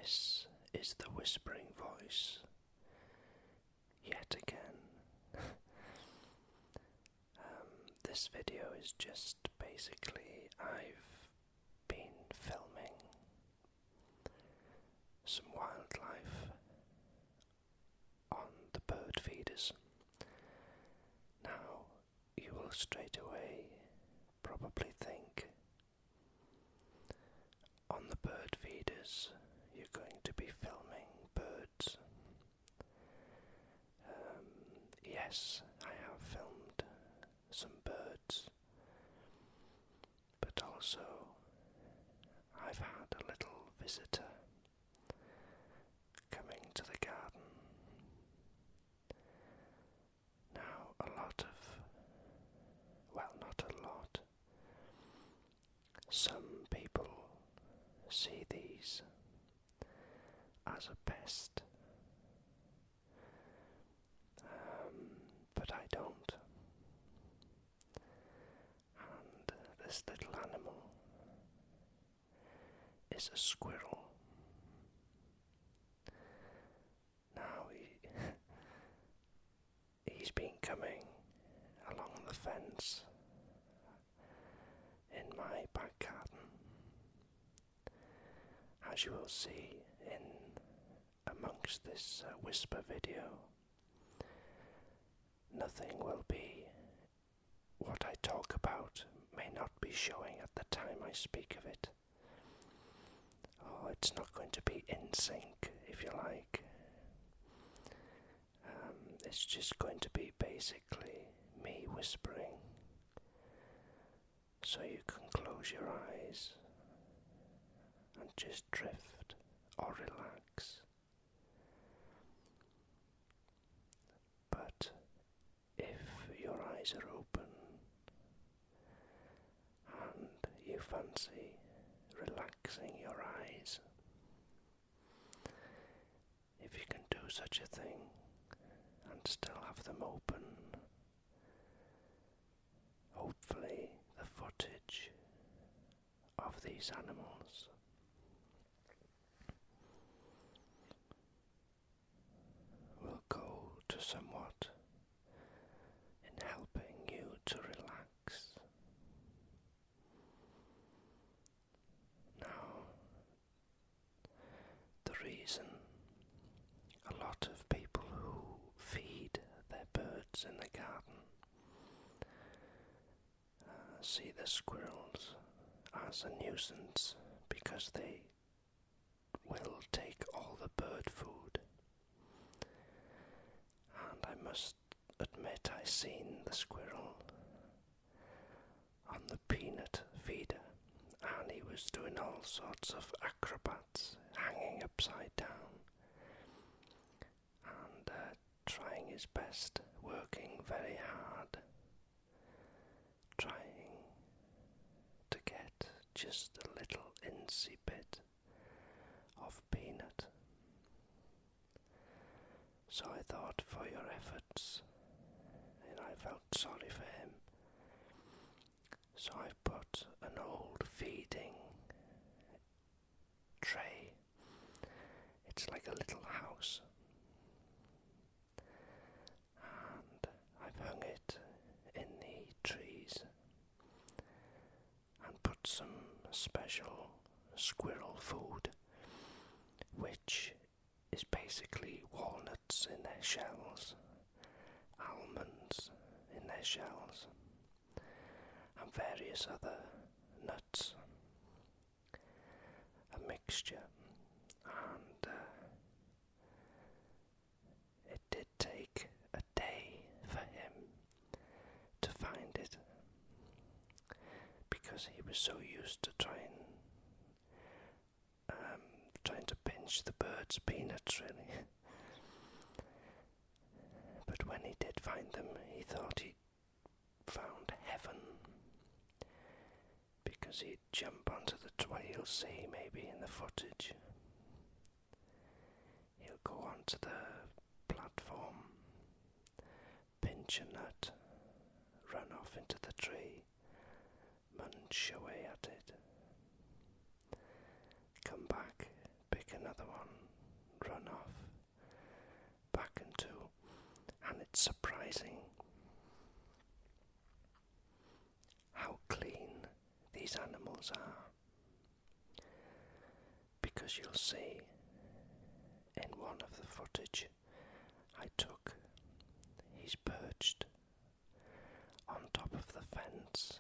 This is the whispering voice, yet again. This video is just basically I've been filming some wildlife on the bird feeders. Now, you will straight away probably think, on the bird feeders you're going to be filming birds. Yes, I have filmed some birds, but also I've had a little visitor coming to the garden. Now, not a lot. Some people see these as a pest, but I don't. And this little animal is a squirrel. Now he's been coming along the fence in my back garden. As you will see amongst this whisper video, nothing will be what I talk about, may not be showing at the time I speak of it. Oh, it's not going to be in sync, if you like. It's just going to be basically me whispering, so you can close your eyes and just drift or relax. But if your eyes are open and you fancy relaxing your eyes, if you can do such a thing and still have them open, hopefully the footage of these animals will go to somewhat in helping you to relax. Now, the reason a lot of people who feed their birds in the garden see the squirrels as a nuisance because they will take all the bird food. And I must admit I seen the squirrel on the peanut feeder, and he was doing all sorts of acrobats, hanging upside down and trying his best, working very hard, trying to get just a little incy bit of peanut. So I thought, for your efforts, and I felt sorry for him, so I put an old feeding tray. It's like a little house, and I've hung it in the trees and put some special squirrel food, which is basically walnuts in their shells, almonds in their shells, and various other nuts, a mixture. And it did take a day for him to find it, because he was so used to trying to pinch the bird's peanuts, really. But when he did find them, he thought he'd found heaven, because he'd jump onto the you'll see maybe in the footage. He'll go onto the platform, pinch a nut, run off into the tree, munch away at it, come back, pick another another one run off back into, and it's surprising how clean these animals are, because you'll see in one of the footage I took, he's perched on top of the fence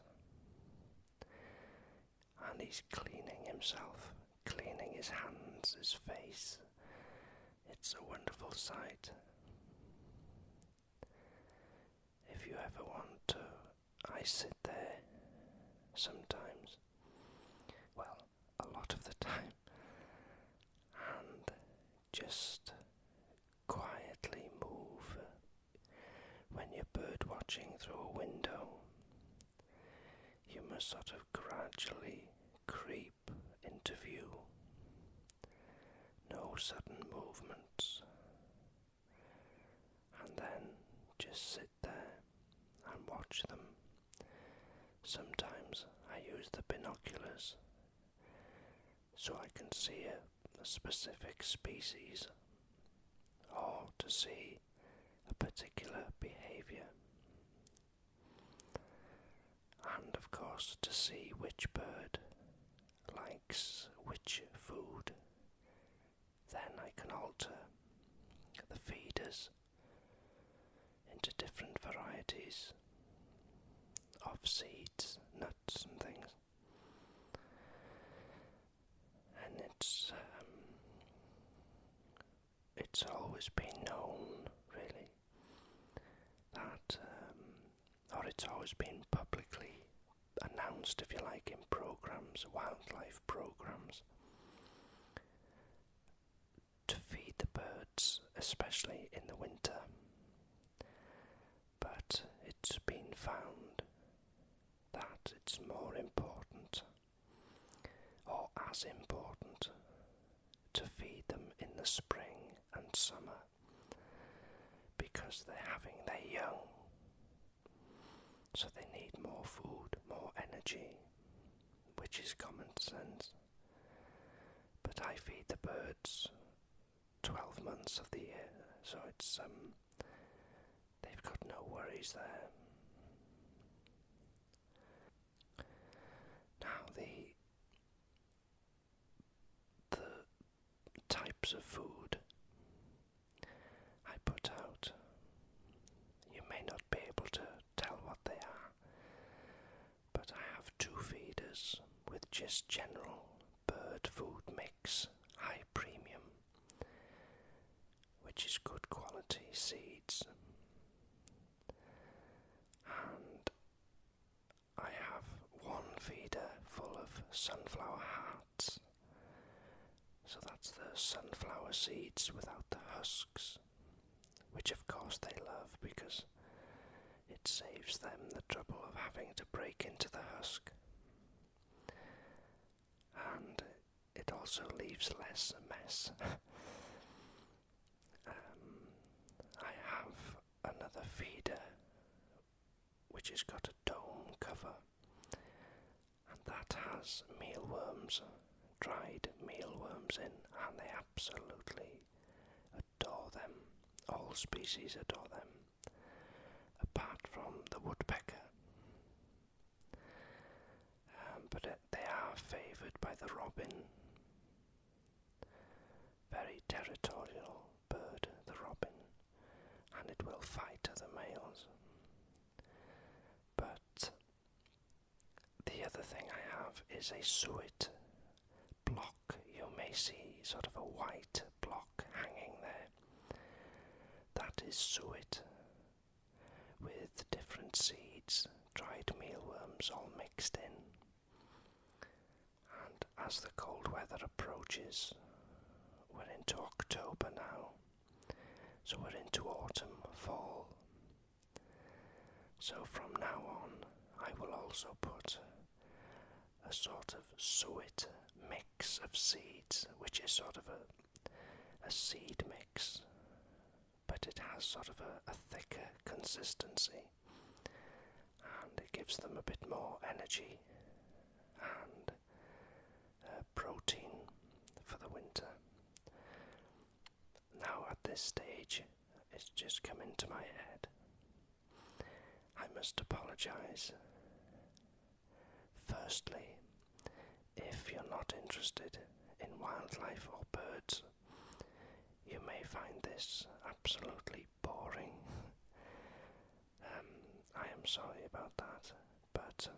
and he's cleaning himself, cleaning his hands, his face. It's a wonderful sight. If you ever want to, I sit there sometimes, well, a lot of the time, and just quietly move. When you're bird watching through a window, you must sort of gradually creep into view. No sudden movements. And then just sit there and watch them. Sometimes I use the binoculars so I can see a specific species or to see a particular behavior. And of course to see which bird likes which food. Then I can alter the feeders into different varieties of seeds, nuts and things. And it's always been known, really, that, or it's always been publicly announced, if you like, in programs, wildlife programs, to feed the birds, especially in the winter. But it's been found that it's more important, or as important, to feed them in the spring and summer, because they're having their young, so they need more food, more energy, which is common sense. But I feed the birds 12 months of the year, so it's they've got no worries there. Now the types of food I put out, you may not be able to tell what they are, but I have 2 feeders with just general bird food mix, high premium, which is good quality seeds, and I have 1 feeder full of sunflower hearts. So that's the sunflower seeds without the husks, which of course they love because it saves them the trouble of having to break into the husk. And it also leaves less mess. I have another feeder which has got a dome cover, and that has mealworms, dried mealworms in, and they absolutely adore them. All species adore them, apart from the woodpecker. But they are favoured by the robin. Very territorial bird, the robin, and it will fight other males. But the other thing I have is a suet block. You may see sort of a white block hanging there. That is suet, with different seeds, dried mealworms all mixed in. And as the cold weather approaches, we're into October now, so we're into autumn, fall. So from now on, I will also put a sort of suet mix of seeds, which is sort of a seed mix, but it has sort of a thicker consistency, and it gives them a bit more energy and protein for the winter. this stage, it's just come into my head. I must apologise. Firstly, if you're not interested in wildlife or birds, you may find this absolutely boring. I am sorry about that, but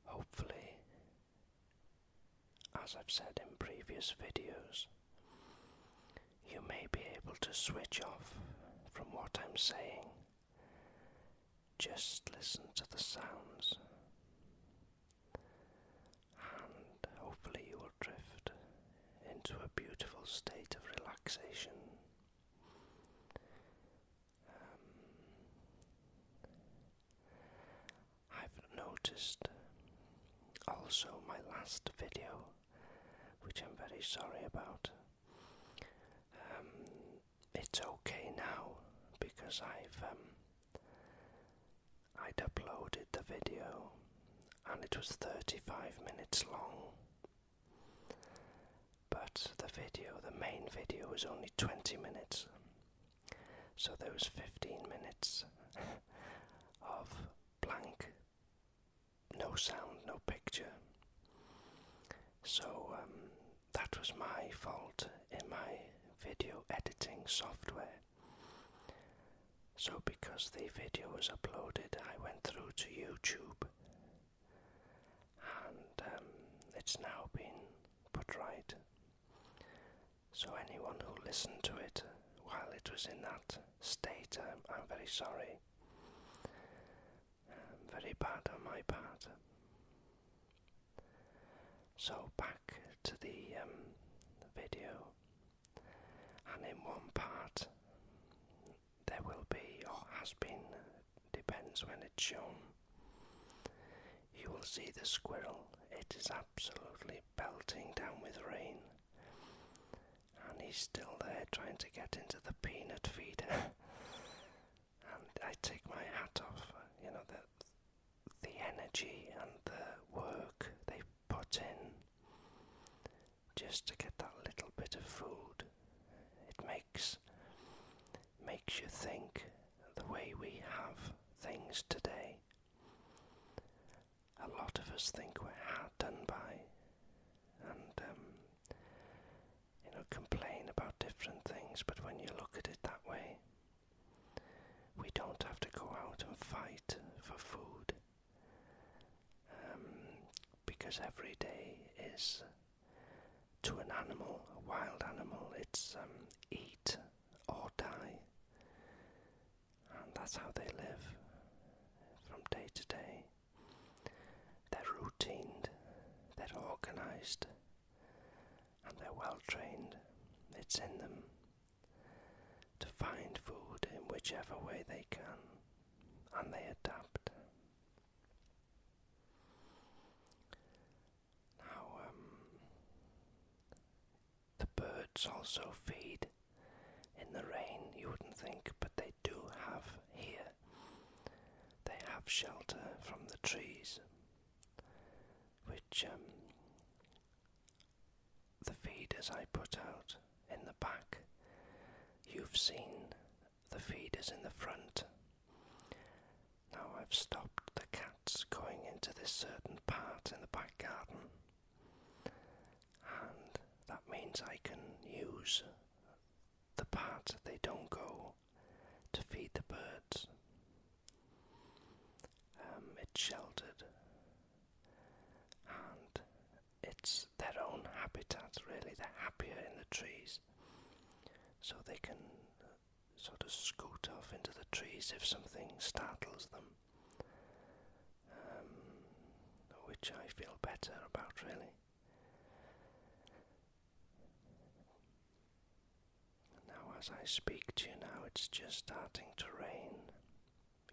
hopefully, as I've said in previous videos, you may be able to switch off from what I'm saying. Just listen to the sounds, and hopefully you will drift into a beautiful state of relaxation. I've noticed also my last video, which I'm very sorry about. It's okay now because I'd uploaded the video and it was 35 minutes long, but the main video was only 20 minutes, so there was 15 minutes of blank, no sound, no picture. So that was my fault in my video editing software. So because the video was uploaded, I went through to YouTube, and it's now been put right. So anyone who listened to it while it was in that state, I'm very sorry. Very bad on my part. So back to the video, and in one part there will be, or has been, depends when it's shown, you will see the squirrel. It is absolutely belting down with rain, and he's still there trying to get into the peanut feeder. And I take my hat off, the energy and the work they put in just to get that little bit of food. It makes you think the way we have things today. A lot of us think we're hard done by, and complain about different things, but when you look at it that way, we don't have to go out and fight for food, because every day is, to an animal, a wild animal, it's eat or die, and that's how they live from day to day. They're routined, they're organised, and they're well trained. It's in them to find food in whichever way they can, and they adapt. Now, the birds also feed in the rain, you wouldn't think, but they do have here. They have shelter from the trees, which the feeders I put out in the back, you've seen the feeders in the front. Now I've stopped the cats going into this certain part in the back garden, and that means I can use the part they don't go to feed the birds. It's sheltered, and it's their own habitat, really. They're happier in the trees, so they can sort of scoot off into the trees if something startles them, which I feel better about, really. Now, as I speak to you now, it's just starting to rain.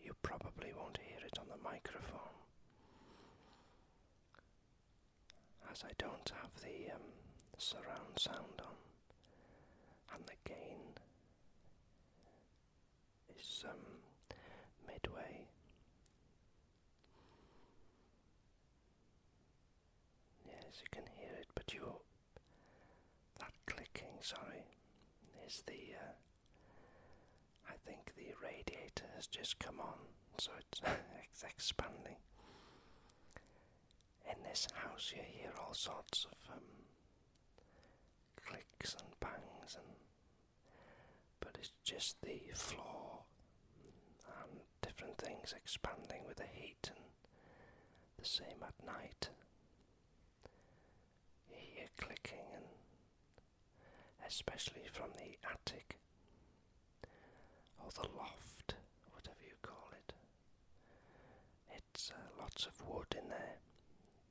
You probably won't hear it on the microphone, as I don't have the surround sound on, and the gain is midway. Yes, you can hear it, but that clicking sorry, is I think the radiator has just come on, so it's expanding. In this house you hear all sorts of clicks and bangs, but it's just the floor and different things expanding with the heat, and the same at night. You hear clicking, and especially from the attic or the loft, whatever you call it. It's lots of wood in there,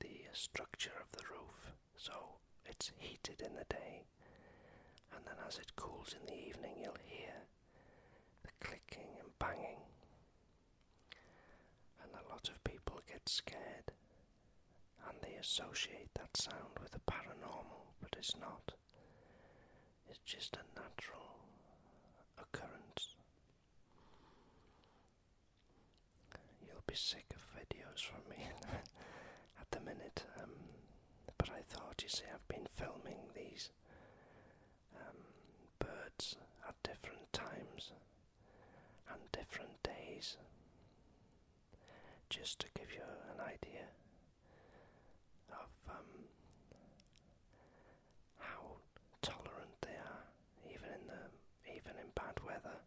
the structure of the roof, so it's heated in the day, and then as it cools in the evening you'll hear the clicking and banging, and a lot of people get scared and they associate that sound with the paranormal, but it's not. It's just a natural occurrence. You'll be sick of videos from me at the minute, but I thought, you see, I've been filming these birds at different times and different days, just to give you an idea of how tolerant they are, even in bad weather,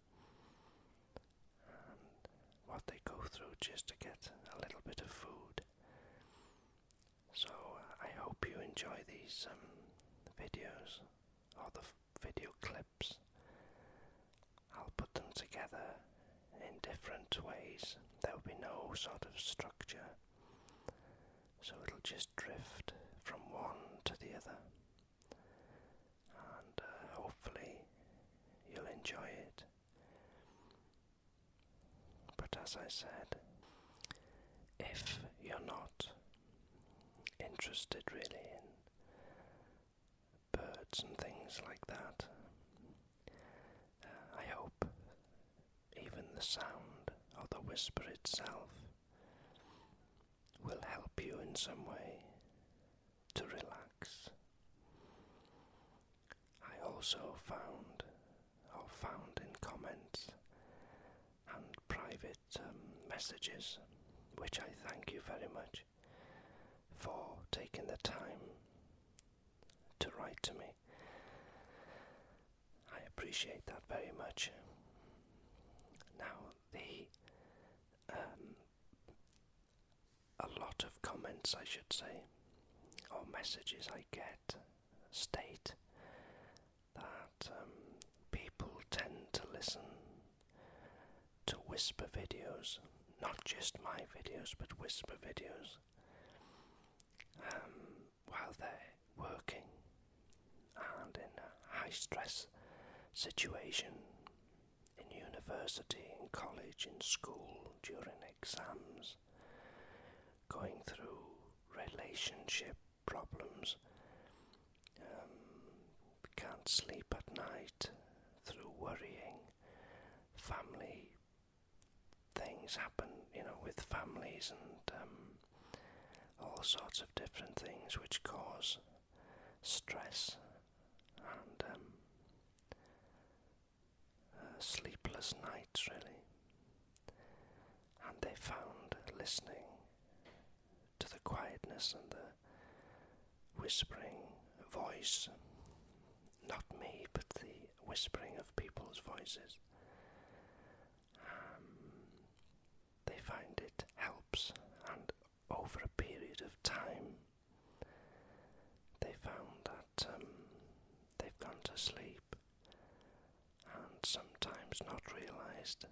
and what they go through just to get a little bit of food. So I hope you enjoy these videos, or the video clips. I'll put them together in different ways. There'll be no sort of structure, so it'll just drift from one to the other, and hopefully you'll enjoy it. But as I said, if you're not interested really in birds and things like that, I hope even the sound or the whisper itself will help you in some way to relax. I also found in comments and private messages, which I thank you very much for taking the time to write to me. I appreciate that very much. Now, a lot of comments, I should say, or messages I get, state that people tend to listen to whisper videos, not just my videos, but whisper videos, while they're working and in a high stress situation in university, in college, in school, during exams, going through relationship problems, can't sleep at night, through worrying, family things happen, with families, and all sorts of different things which cause stress and sleepless nights, really. And they found listening to the quietness and the whispering voice, not me, but the whispering of people's voices, they find it helps, and over a period of time they found that they've gone to sleep, and sometimes not realised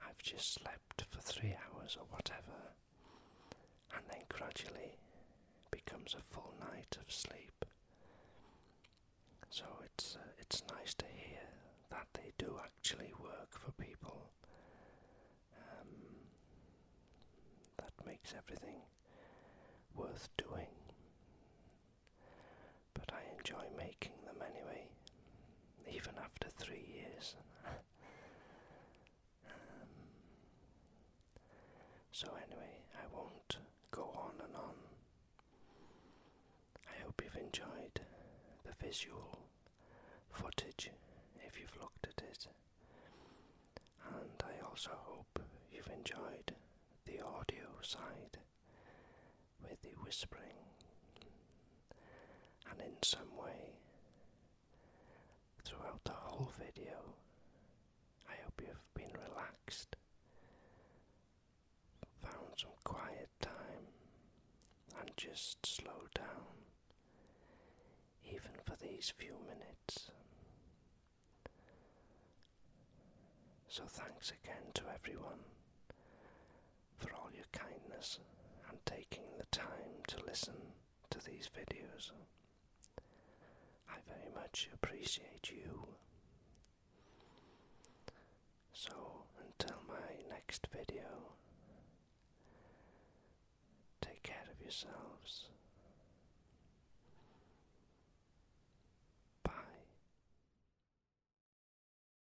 I've just slept for 3 hours or whatever, and then gradually becomes a full night of sleep. So it's nice to hear that they do actually work for people. That makes everything worth doing. But I enjoy making them anyway, even after 3 years. So anyway, I won't go on and on. I hope you've enjoyed visual footage if you've looked at it, and I also hope you've enjoyed the audio side with the whispering, and in some way throughout the whole video I hope you've been relaxed, found some quiet time, and just slow down even for these few minutes. So thanks again to everyone for all your kindness and taking the time to listen to these videos. I very much appreciate you. So until my next video, take care of yourselves